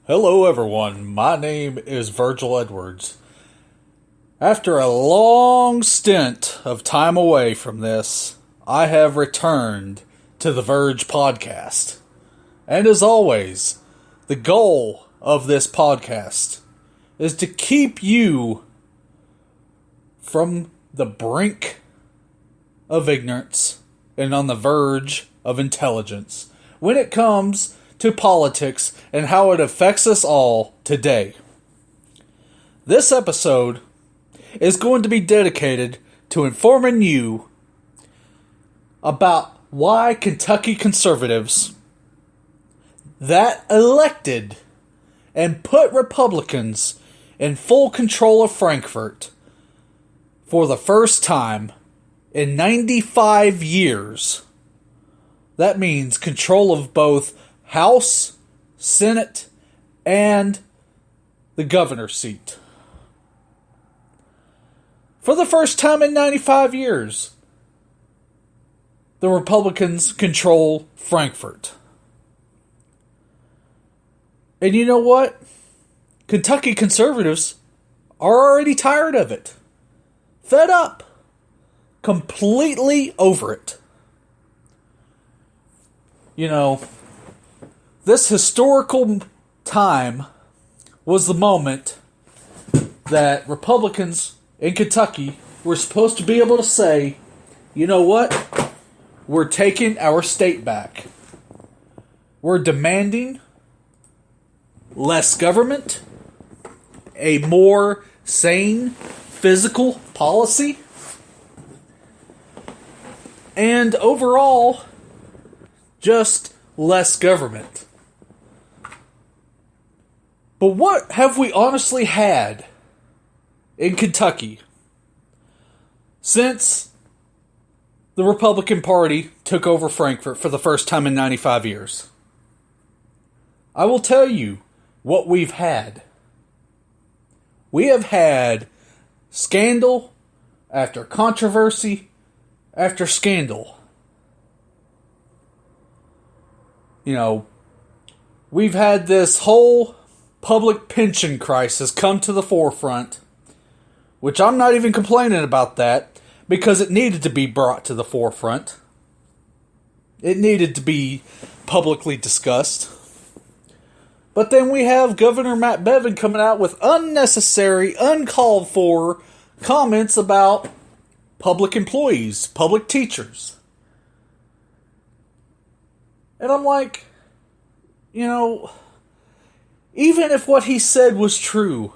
Hello, everyone. My name is Virgil Edwards. After a long stint of time away from this, I have returned to the Verge podcast. And as always, the goal of this podcast is to keep you from the brink of ignorance and on the verge of intelligence when it comes to politics and how it affects us all today. This episode is going to be dedicated to informing you about why Kentucky conservatives that elected and put Republicans in full control of Frankfort for the first time in 95 years. That means control of both House, Senate, and the governor's seat. For the first time in 95 years, the Republicans control Frankfort. And you know what? Kentucky conservatives are already tired of it. Fed up. Completely over it. You know, this historical time was the moment that Republicans in Kentucky were supposed to be able to say, you know what? We're taking our state back. We're demanding less government, a more sane fiscal policy, and overall, just less government. But what have we honestly had in Kentucky since the Republican Party took over Frankfort for the first time in 95 years? I will tell you what we've had. We have had scandal after controversy after scandal. You know, we've had this whole public pension crisis come to the forefront, which I'm not even complaining about that, because it needed to be brought to the forefront. It needed to be publicly discussed. But then we have Governor Matt Bevin coming out with unnecessary, uncalled for comments about public employees, public teachers. And I'm like, you know, even if what he said was true,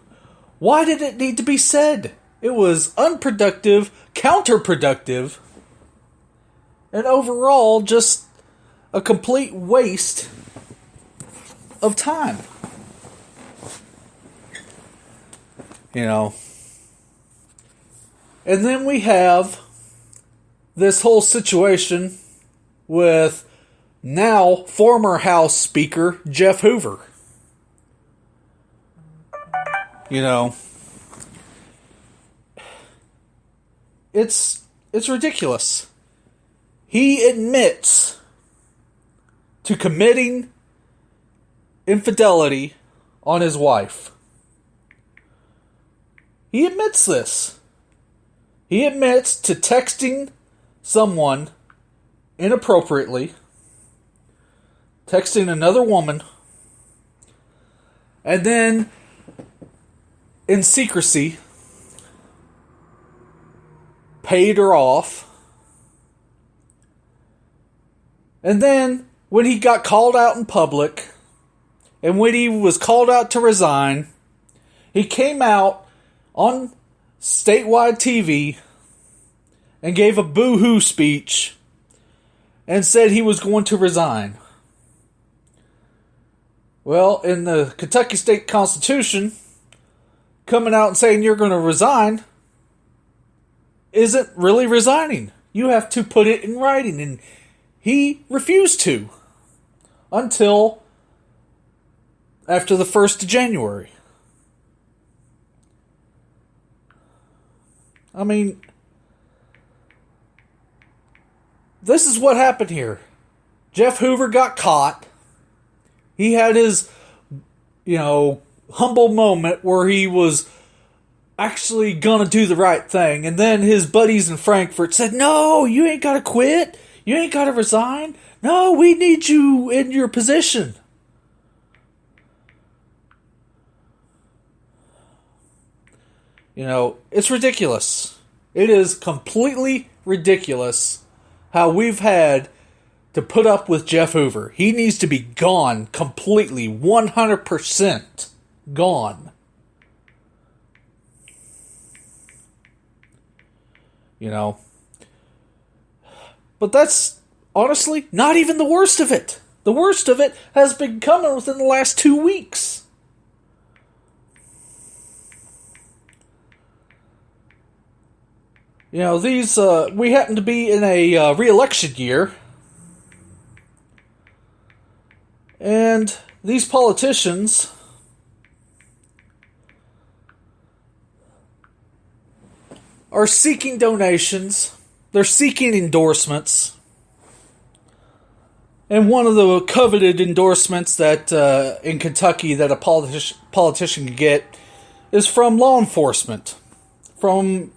why did it need to be said? It was unproductive, counterproductive, and overall just a complete waste of time. You know. And then we have this whole situation with now former House Speaker Jeff Hoover. You know, it's ridiculous. He admits to committing infidelity on his wife. He admits this. He admits to texting someone inappropriately, texting another woman, and then in secrecy paid her off. And then when he got called out in public, and when he was called out to resign, he came out on statewide TV and gave a boo-hoo speech and said he was going to resign. Well, in the Kentucky State Constitution, coming out and saying you're going to resign isn't really resigning. You have to put it in writing, and he refused to until after the 1st of January. I mean, this is what happened here. Jeff Hoover got caught. He had his humble moment where he was actually gonna do the right thing. And then his buddies in Frankfort said, no, you ain't gotta quit. You ain't gotta resign. No, we need you in your position. It's ridiculous. It is completely ridiculous how we've had to put up with Jeff Hoover. He needs to be gone completely, 100% gone. But that's honestly not even the worst of it. The worst of it has been coming within the last 2 weeks. We happen to be in a re-election year. And these politicians are seeking donations. They're seeking endorsements. And one of the coveted endorsements that in Kentucky that a politician can get is from law enforcement. From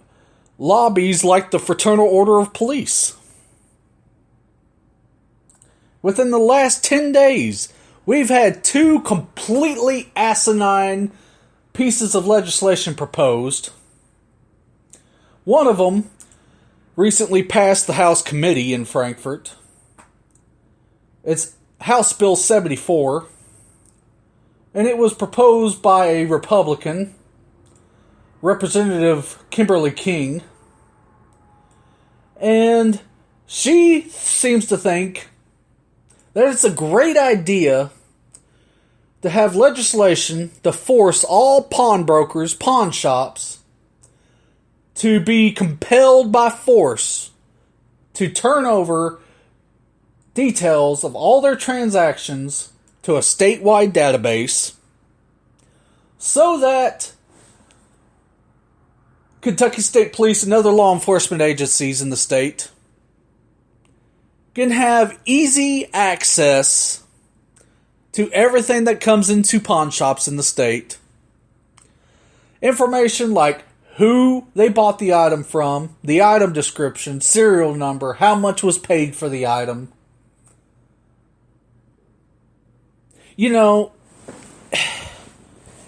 lobbies like the Fraternal Order of Police. Within the last 10 days, we've had 2 completely asinine pieces of legislation proposed. One of them recently passed the House committee in Frankfort. It's House Bill 74, and it was proposed by a Republican, Representative Kimberly King, and she seems to think that it's a great idea to have legislation to force all pawnbrokers, pawn shops, to be compelled by force to turn over details of all their transactions to a statewide database so that Kentucky State Police and other law enforcement agencies in the state can have easy access to everything that comes into pawn shops in the state. Information like who they bought the item from, the item description, serial number, how much was paid for the item.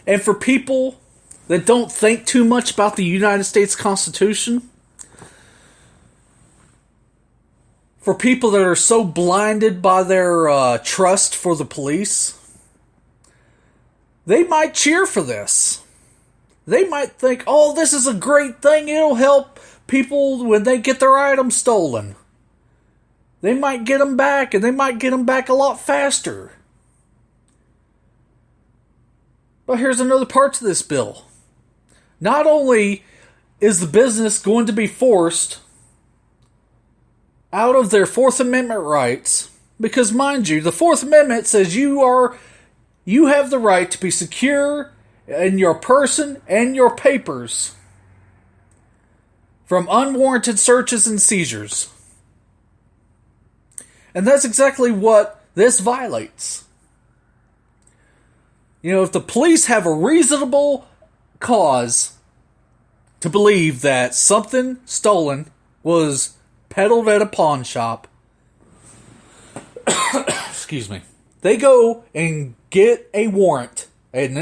And for people that don't think too much about the United States Constitution, for people that are so blinded by their trust for the police, they might cheer for this. They might think, oh, this is a great thing. It'll help people when they get their items stolen. They might get them back, and they might get them back a lot faster. But here's another part to this bill. Not only is the business going to be forced out of their Fourth Amendment rights, because mind you, the Fourth Amendment says you have the right to be secure in your person and your papers from unwarranted searches and seizures. And that's exactly what this violates. If the police have a reasonable cause to believe that something stolen was peddled at a pawn shop, excuse me, they go and get a warrant, an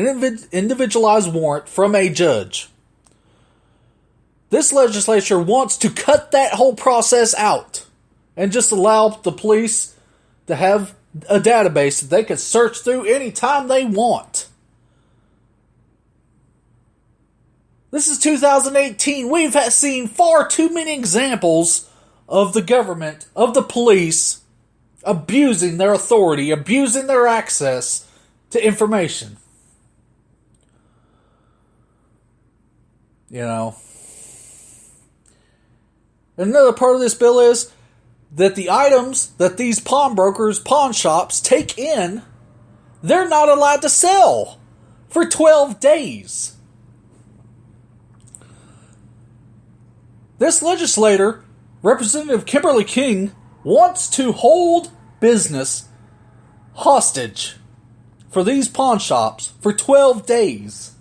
individualized warrant from a judge. This legislature wants to cut that whole process out and just allow the police to have a database that they can search through anytime they want. This is 2018. We've seen far too many examples of the government, of the police, abusing their authority, abusing their access to information. Another part of this bill is that the items that these pawnbrokers, pawn shops take in, they're not allowed to sell for 12 days. This legislator, Representative Kimberly King, wants to hold business hostage for these pawn shops for 12 days.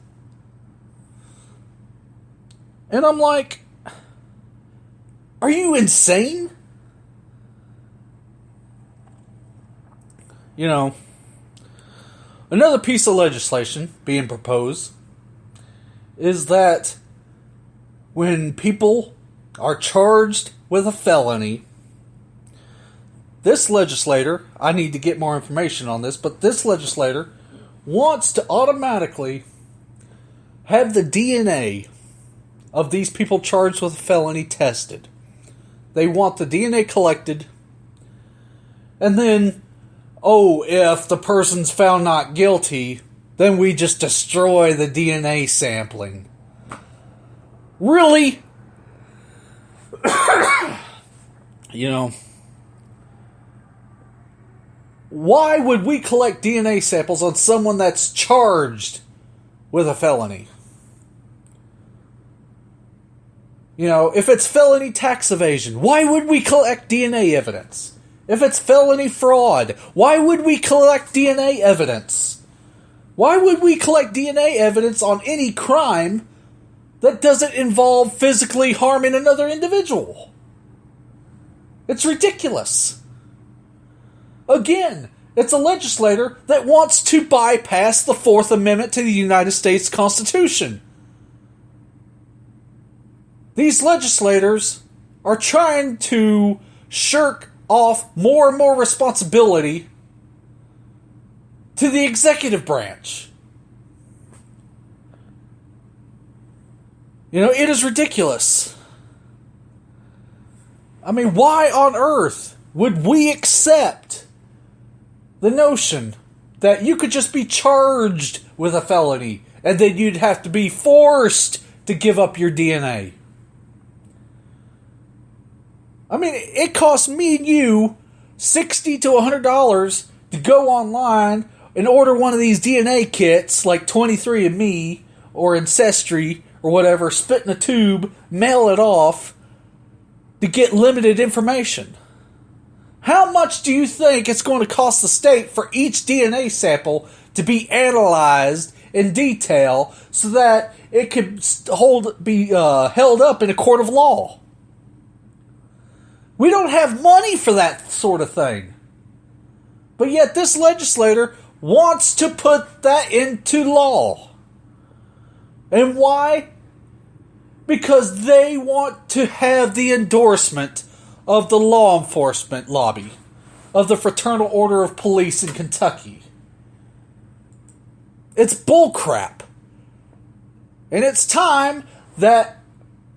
And I'm like, are you insane? You know, another piece of legislation being proposed is that when people are charged with a felony, this legislator, I need to get more information on this, but this legislator wants to automatically have the DNA of these people charged with a felony tested. They want the DNA collected, and then, if the person's found not guilty, then we just destroy the DNA sampling. Really? You know, why would we collect DNA samples on someone that's charged with a felony? You know, if it's felony tax evasion, why would we collect DNA evidence? If it's felony fraud, why would we collect DNA evidence? Why would we collect DNA evidence on any crime that doesn't involve physically harming another individual? It's ridiculous. Again, it's a legislator that wants to bypass the Fourth Amendment to the United States Constitution. These legislators are trying to shirk off more and more responsibility to the executive branch. You know, it is ridiculous. I mean, why on earth would we accept the notion that you could just be charged with a felony and then you'd have to be forced to give up your DNA? I mean, it costs me and you $60 to $100 to go online and order one of these DNA kits like 23andMe or Ancestry or whatever, spit in a tube, mail it off to get limited information. How much do you think it's going to cost the state for each DNA sample to be analyzed in detail so that it could be held up in a court of law? We don't have money for that sort of thing. But yet this legislator wants to put that into law. And why? Because they want to have the endorsement of the law enforcement lobby, of the Fraternal Order of Police in Kentucky. It's bullcrap. And it's time that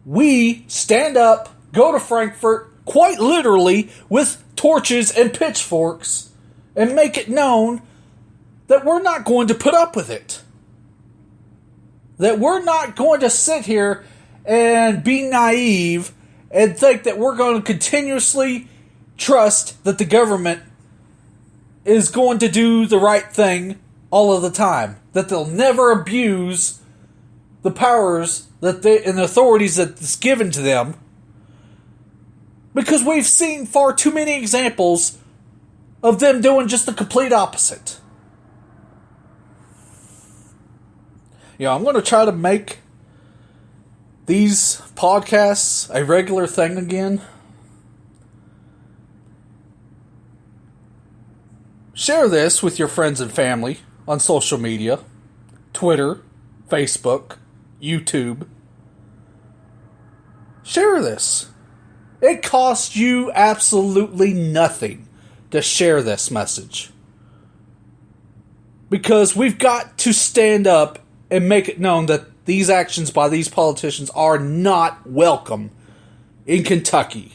we stand up, go to Frankfort, quite literally, with torches and pitchforks, and make it known that we're not going to put up with it. That we're not going to sit here and be naive and think that we're going to continuously trust that the government is going to do the right thing all of the time. That they'll never abuse the powers and the authorities that's given to them. Because we've seen far too many examples of them doing just the complete opposite. You know, I'm going to try to make these podcasts a regular thing again. Share this with your friends and family on social media, Twitter, Facebook, YouTube. Share this. It costs you absolutely nothing to share this message. Because we've got to stand up and make it known that these actions by these politicians are not welcome in Kentucky.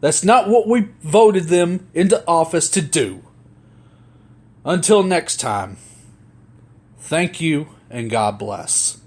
That's not what we voted them into office to do. Until next time, thank you and God bless.